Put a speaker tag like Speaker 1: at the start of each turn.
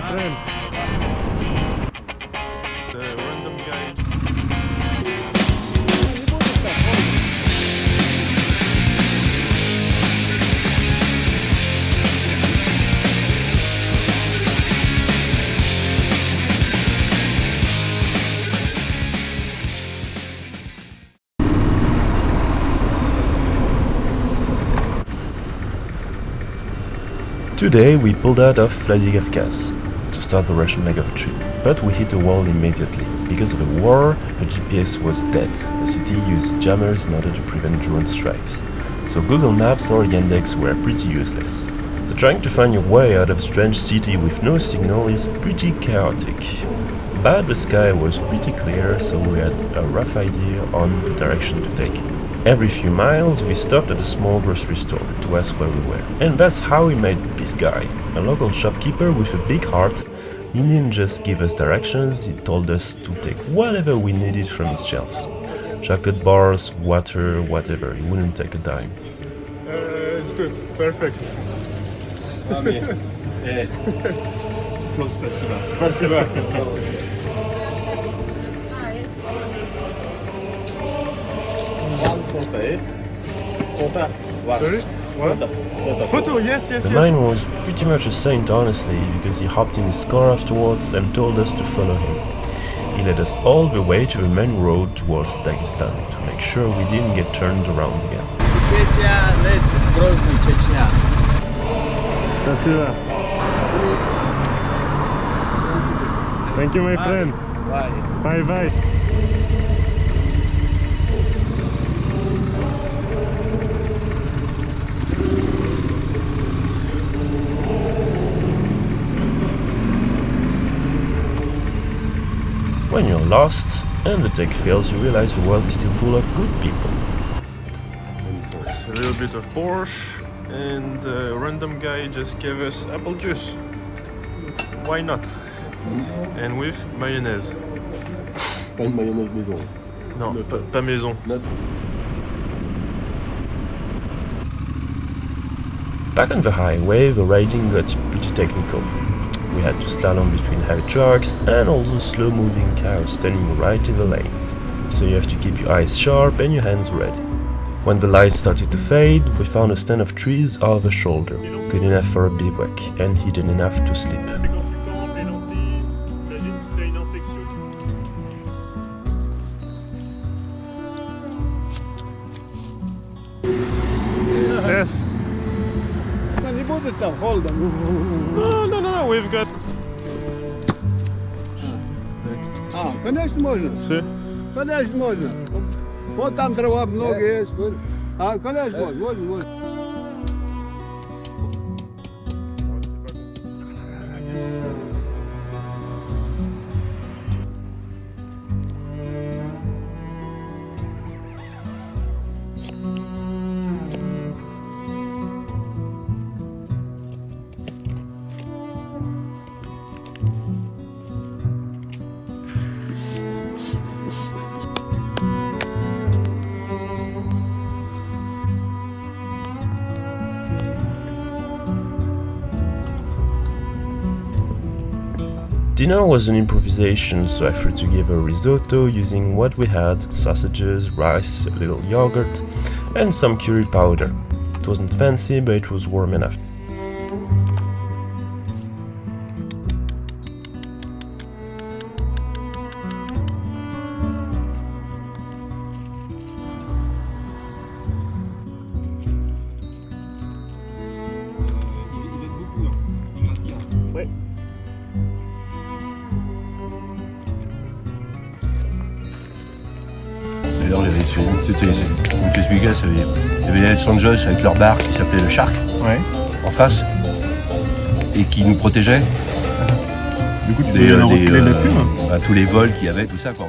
Speaker 1: my friend.
Speaker 2: The random guy.
Speaker 3: Today we pulled out of Vladikavkaz to start the Russian leg of a trip, but we hit a wall immediately. Because of the war, the GPS was dead. The city used jammers in order to prevent drone strikes, so Google Maps or Yandex were pretty useless. So trying to find your way out of a strange city with no signal is pretty chaotic. But the sky was pretty clear, so we had a rough idea on the direction to take. Every few miles, we stopped at a small grocery store to ask where we were. And that's how we met this guy, a local shopkeeper with a big heart. He didn't just give us directions, he told us to take whatever we needed from his shelves. Chocolate bars, water, whatever, he wouldn't take a dime.
Speaker 2: It's good. Perfect.
Speaker 1: Спасибо.
Speaker 2: Sorry? What? Photo, yes.
Speaker 3: The man was pretty much a saint, honestly, because he hopped in his car afterwards and told us to follow him. He led us all the way to the main road towards Dagestan to make sure we didn't get turned around again.
Speaker 1: Спасибо. Thank you, my friend. Bye bye.
Speaker 3: When you're lost and the tech fails, you realize the world is still full of good people.
Speaker 2: A little bit of Porsche, and the random guy just gave us apple juice. Why not? And with mayonnaise.
Speaker 4: Pas une mayonnaise maison.
Speaker 2: Non, pas maison.
Speaker 3: Back on the highway, the riding got pretty technical. We had to slalom between heavy trucks and also slow-moving cars standing right in the lanes. So you have to keep your eyes sharp and your hands ready. When the lights started to fade, we found a stand of trees over the shoulder, good enough for a bivouac and hidden enough to sleep.
Speaker 2: Yes.
Speaker 1: Не буде там холодно.
Speaker 2: No, we've got...
Speaker 1: Конечно можно.
Speaker 2: See?
Speaker 1: Конечно можно. Вот там трава много есть. Конечно можно.
Speaker 3: Dinner was an improvisation, so I threw together risotto using what we had: sausages, rice, a little yogurt, and some curry powder. It wasn't fancy, but it was warm enough.
Speaker 4: D'ailleurs, c'était une pièce Vegas, il y avait les Hells Angels avec leur bar qui s'appelait le Shark, en face, et qui nous protégeait.
Speaker 1: Du coup, tu devais leur refiler la thune.
Speaker 4: Tous les vols qu'il y avait, tout ça, quoi.